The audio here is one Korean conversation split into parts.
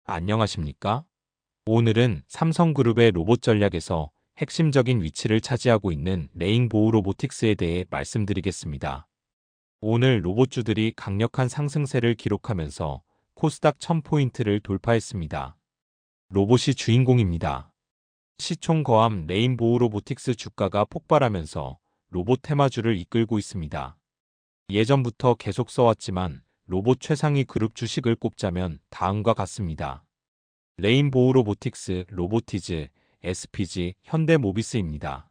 안녕하십니까? 오늘은 삼성그룹의 로봇 전략에서 핵심적인 위치를 차지하고 있는 레인보우 로보틱스에 대해 말씀드리겠습니다. 오늘 로봇주들이 강력한 상승세를 기록하면서 코스닥 1000포인트를 돌파했습니다. 로봇이 주인공입니다. 시총 거함 레인보우 로보틱스 주가가 폭발하면서 로봇 테마주를 이끌고 있습니다. 예전부터 계속 써왔지만 로봇 최상위 그룹 주식을 꼽자면 다음과 같습니다. 레인보우 로보틱스, 로보티즈, SPG, 현대모비스입니다.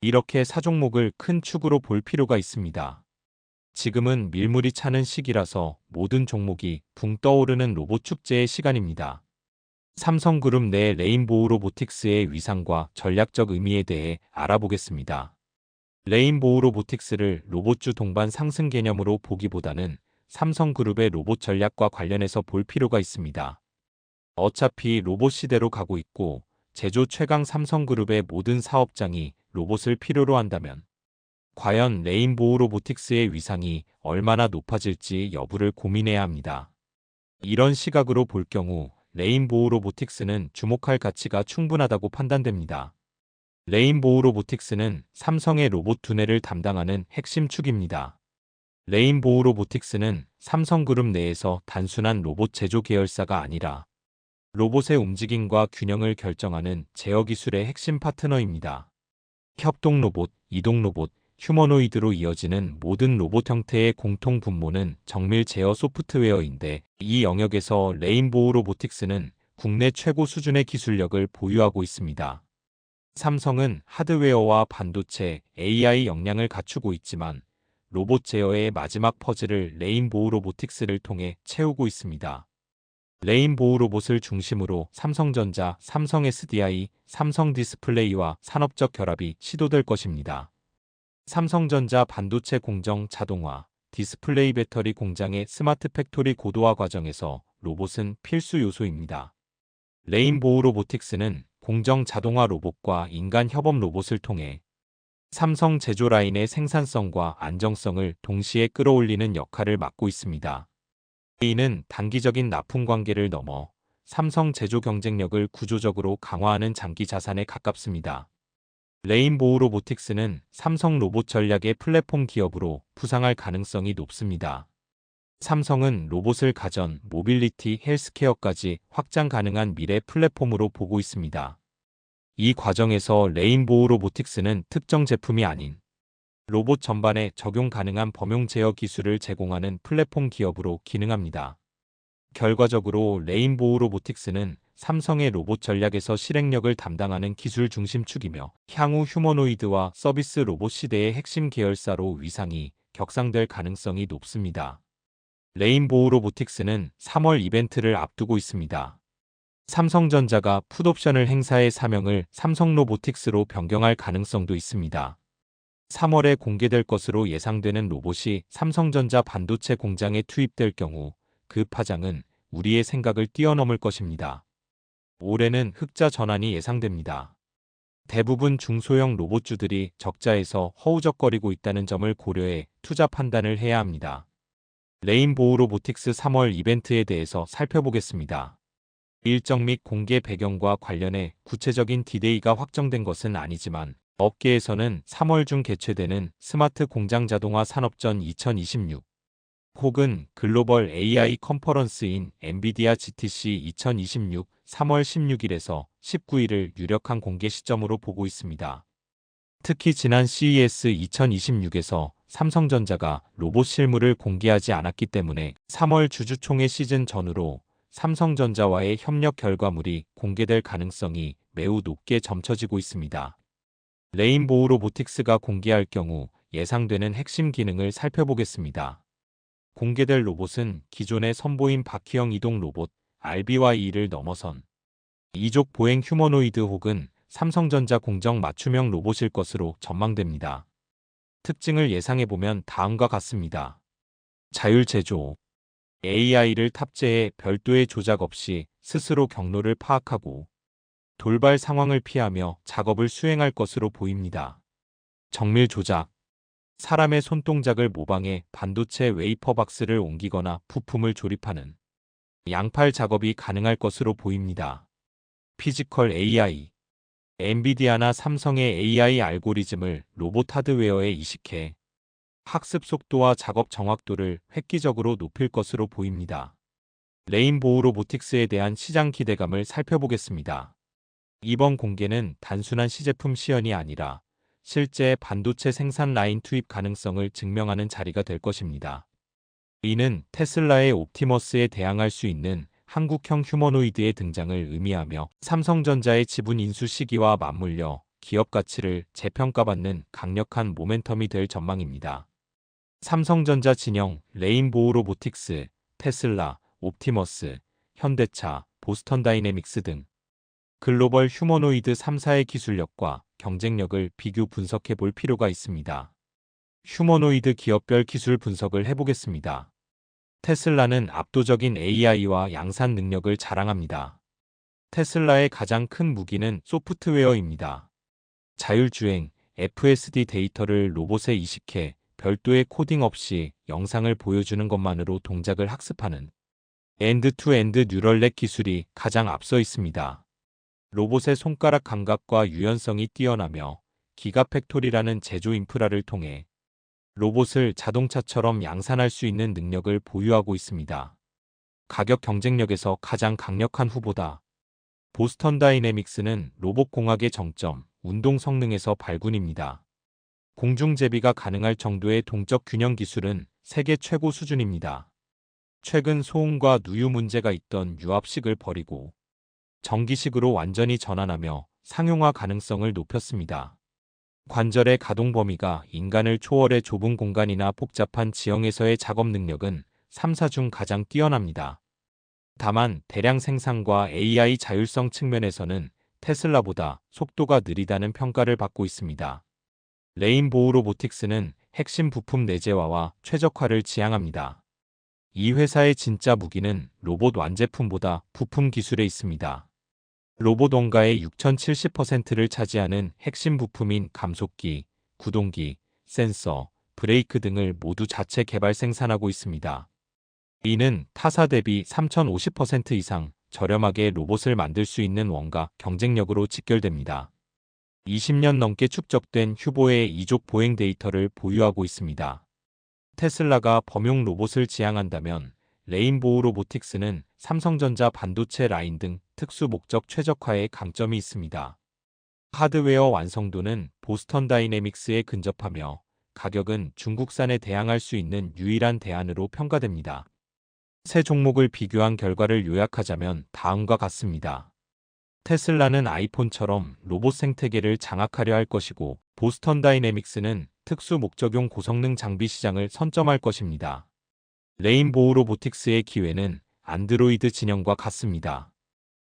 이렇게 4종목을 큰 축으로 볼 필요가 있습니다. 지금은 밀물이 차는 시기라서 모든 종목이 붕 떠오르는 로봇 축제의 시간입니다. 삼성그룹 내 레인보우 로보틱스의 위상과 전략적 의미에 대해 알아보겠습니다. 레인보우 로보틱스를 로봇주 동반 상승 개념으로 보기보다는 삼성그룹의 로봇 전략과 관련해서 볼 필요가 있습니다. 어차피 로봇 시대로 가고 있고 제조 최강 삼성그룹의 모든 사업장이 로봇을 필요로 한다면 과연 레인보우 로보틱스의 위상이 얼마나 높아질지 여부를 고민해야 합니다. 이런 시각으로 볼 경우 레인보우 로보틱스는 주목할 가치가 충분하다고 판단됩니다. 레인보우 로보틱스는 삼성의 로봇 두뇌를 담당하는 핵심 축입니다. 레인보우 로보틱스는 삼성그룹 내에서 단순한 로봇 제조 계열사가 아니라 로봇의 움직임과 균형을 결정하는 제어 기술의 핵심 파트너입니다. 협동 로봇, 이동 로봇, 휴머노이드로 이어지는 모든 로봇 형태의 공통 분모는 정밀 제어 소프트웨어인데 이 영역에서 레인보우 로보틱스는 국내 최고 수준의 기술력을 보유하고 있습니다. 삼성은 하드웨어와 반도체, AI 역량을 갖추고 있지만 로봇 제어의 마지막 퍼즐을 레인보우 로보틱스를 통해 채우고 있습니다. 레인보우 로봇을 중심으로 삼성전자, 삼성 SDI, 삼성 디스플레이와 산업적 결합이 시도될 것입니다. 삼성전자 반도체 공정 자동화, 디스플레이 배터리 공장의 스마트 팩토리 고도화 과정에서 로봇은 필수 요소입니다. 레인보우 로보틱스는 공정 자동화 로봇과 인간 협업 로봇을 통해 삼성 제조 라인의 생산성과 안정성을 동시에 끌어올리는 역할을 맡고 있습니다. 이는 단기적인 납품 관계를 넘어 삼성 제조 경쟁력을 구조적으로 강화하는 장기 자산에 가깝습니다. 레인보우 로보틱스는 삼성 로봇 전략의 플랫폼 기업으로 부상할 가능성이 높습니다. 삼성은 로봇을 가전, 모빌리티, 헬스케어까지 확장 가능한 미래 플랫폼으로 보고 있습니다. 이 과정에서 레인보우 로보틱스는 특정 제품이 아닌 로봇 전반에 적용 가능한 범용 제어 기술을 제공하는 플랫폼 기업으로 기능합니다. 결과적으로 레인보우 로보틱스는 삼성의 로봇 전략에서 실행력을 담당하는 기술 중심축이며 향후 휴머노이드와 서비스 로봇 시대의 핵심 계열사로 위상이 격상될 가능성이 높습니다. 레인보우 로보틱스는 3월 이벤트를 앞두고 있습니다. 삼성전자가 풋옵션을 행사해 사명을 삼성 로보틱스로 변경할 가능성도 있습니다. 3월에 공개될 것으로 예상되는 로봇이 삼성전자 반도체 공장에 투입될 경우 그 파장은 우리의 생각을 뛰어넘을 것입니다. 올해는 흑자 전환이 예상됩니다. 대부분 중소형 로봇주들이 적자에서 허우적거리고 있다는 점을 고려해 투자 판단을 해야 합니다. 레인보우 로보틱스 3월 이벤트에 대해서 살펴보겠습니다. 일정 및 공개 배경과 관련해 구체적인 디데이가 확정된 것은 아니지만 업계에서는 3월 중 개최되는 스마트 공장 자동화 산업전 2026 혹은 글로벌 AI 컨퍼런스인 엔비디아 GTC 2026 3월 16일에서 19일을 유력한 공개 시점으로 보고 있습니다. 특히 지난 CES 2026에서 삼성전자가 로봇 실물을 공개하지 않았기 때문에 3월 주주총회 시즌 전후로 삼성전자와의 협력 결과물이 공개될 가능성이 매우 높게 점쳐지고 있습니다. 레인보우 로보틱스가 공개할 경우 예상되는 핵심 기능을 살펴보겠습니다. 공개될 로봇은 기존의 선보인 바퀴형 이동 로봇 RBY2를 넘어선 이족 보행 휴머노이드 혹은 삼성전자 공정 맞춤형 로봇일 것으로 전망됩니다. 특징을 예상해보면 다음과 같습니다. 자율 제조, AI를 탑재해 별도의 조작 없이 스스로 경로를 파악하고 돌발 상황을 피하며 작업을 수행할 것으로 보입니다. 정밀 조작, 사람의 손동작을 모방해 반도체 웨이퍼 박스를 옮기거나 부품을 조립하는 양팔 작업이 가능할 것으로 보입니다. 피지컬 AI. 엔비디아나 삼성의 AI 알고리즘을 로봇 하드웨어에 이식해 학습 속도와 작업 정확도를 획기적으로 높일 것으로 보입니다. 레인보우 로보틱스에 대한 시장 기대감을 살펴보겠습니다. 이번 공개는 단순한 시제품 시연이 아니라 실제 반도체 생산 라인 투입 가능성을 증명하는 자리가 될 것입니다. 이는 테슬라의 옵티머스에 대항할 수 있는 한국형 휴머노이드의 등장을 의미하며 삼성전자의 지분 인수 시기와 맞물려 기업 가치를 재평가받는 강력한 모멘텀이 될 전망입니다. 삼성전자 진영, 레인보우 로보틱스, 테슬라, 옵티머스, 현대차, 보스턴 다이내믹스 등 글로벌 휴머노이드 3사의 기술력과 경쟁력을 비교 분석해 볼 필요가 있습니다. 휴머노이드 기업별 기술 분석을 해보겠습니다. 테슬라는 압도적인 AI와 양산 능력을 자랑합니다. 테슬라의 가장 큰 무기는 소프트웨어입니다. 자율주행, FSD 데이터를 로봇에 이식해 별도의 코딩 없이 영상을 보여주는 것만으로 동작을 학습하는 엔드-투-엔드 뉴럴넷 기술이 가장 앞서 있습니다. 로봇의 손가락 감각과 유연성이 뛰어나며 기가팩토리라는 제조 인프라를 통해 로봇을 자동차처럼 양산할 수 있는 능력을 보유하고 있습니다. 가격 경쟁력에서 가장 강력한 후보다. 보스턴 다이내믹스는 로봇공학의 정점, 운동 성능에서 발군입니다. 공중 제비가 가능할 정도의 동적 균형 기술은 세계 최고 수준입니다. 최근 소음과 누유 문제가 있던 유압식을 버리고 전기식으로 완전히 전환하며 상용화 가능성을 높였습니다. 관절의 가동 범위가 인간을 초월해 좁은 공간이나 복잡한 지형에서의 작업 능력은 3사 중 가장 뛰어납니다. 다만 대량 생산과 AI 자율성 측면에서는 테슬라보다 속도가 느리다는 평가를 받고 있습니다. 레인보우 로보틱스는 핵심 부품 내재화와 최적화를 지향합니다. 이 회사의 진짜 무기는 로봇 완제품보다 부품 기술에 있습니다. 로봇 원가의 6070%를 차지하는 핵심 부품인 감속기, 구동기, 센서, 브레이크 등을 모두 자체 개발 생산하고 있습니다. 이는 타사 대비 3050% 이상 저렴하게 로봇을 만들 수 있는 원가 경쟁력으로 직결됩니다. 20년 넘게 축적된 휴보의 이족 보행 데이터를 보유하고 있습니다. 테슬라가 범용 로봇을 지향한다면 레인보우 로보틱스는 삼성전자 반도체 라인 등 특수 목적 최적화에 강점이 있습니다. 하드웨어 완성도는 보스턴 다이내믹스에 근접하며 가격은 중국산에 대항할 수 있는 유일한 대안으로 평가됩니다. 세 종목을 비교한 결과를 요약하자면 다음과 같습니다. 테슬라는 아이폰처럼 로봇 생태계를 장악하려 할 것이고 보스턴 다이내믹스는 특수 목적용 고성능 장비 시장을 선점할 것입니다. 레인보우 로보틱스의 기회는 안드로이드 진영과 같습니다.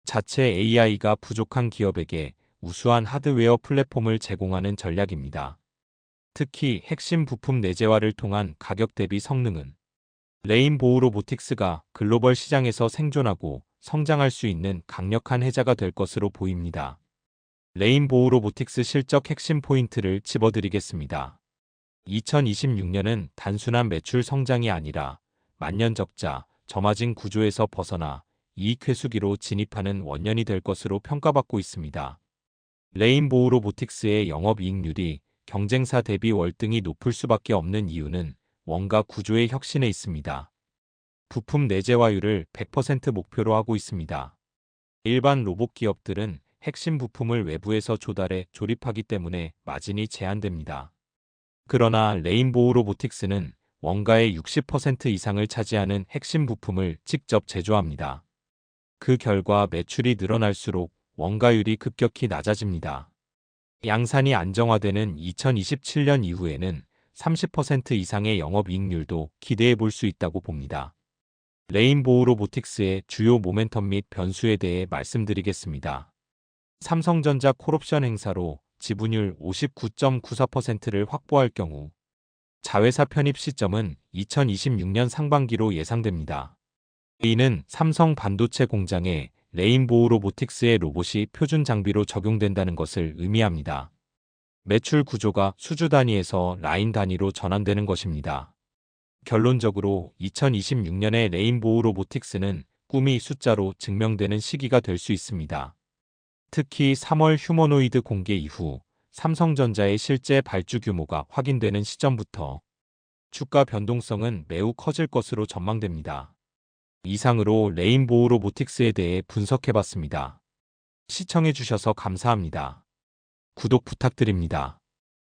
자체 AI가 부족한 기업에게 우수한 하드웨어 플랫폼을 제공하는 전략입니다. 특히 핵심 부품 내재화를 통한 가격 대비 성능은 레인보우 로보틱스가 글로벌 시장에서 생존하고 성장할 수 있는 강력한 해자가 될 것으로 보입니다. 레인보우 로보틱스 실적 핵심 포인트를 짚어드리겠습니다. 2026년은 단순한 매출 성장이 아니라 만년 적자, 저마진 구조에서 벗어나 이익 회수기로 진입하는 원년이 될 것으로 평가받고 있습니다. 레인보우 로보틱스의 영업이익률이 경쟁사 대비 월등히 높을 수밖에 없는 이유는 원가 구조의 혁신에 있습니다. 부품 내재화율을 100% 목표로 하고 있습니다. 일반 로봇 기업들은 핵심 부품을 외부에서 조달해 조립하기 때문에 마진이 제한됩니다. 그러나 레인보우 로보틱스는 원가의 60% 이상을 차지하는 핵심 부품을 직접 제조합니다. 그 결과 매출이 늘어날수록 원가율이 급격히 낮아집니다. 양산이 안정화되는 2027년 이후에는 30% 이상의 영업이익률도 기대해 볼 수 있다고 봅니다. 레인보우 로보틱스의 주요 모멘텀 및 변수에 대해 말씀드리겠습니다. 삼성전자 콜옵션 행사로 지분율 59.94%를 확보할 경우 자회사 편입 시점은 2026년 상반기로 예상됩니다. 이는 삼성 반도체 공장에 레인보우 로보틱스의 로봇이 표준 장비로 적용된다는 것을 의미합니다. 매출 구조가 수주 단위에서 라인 단위로 전환되는 것입니다. 결론적으로 2026년에 레인보우 로보틱스는 꿈이 숫자로 증명되는 시기가 될 수 있습니다. 특히 3월 휴머노이드 공개 이후 삼성전자의 실제 발주 규모가 확인되는 시점부터 주가 변동성은 매우 커질 것으로 전망됩니다. 이상으로 레인보우 로보틱스에 대해 분석해봤습니다. 시청해주셔서 감사합니다. 구독 부탁드립니다.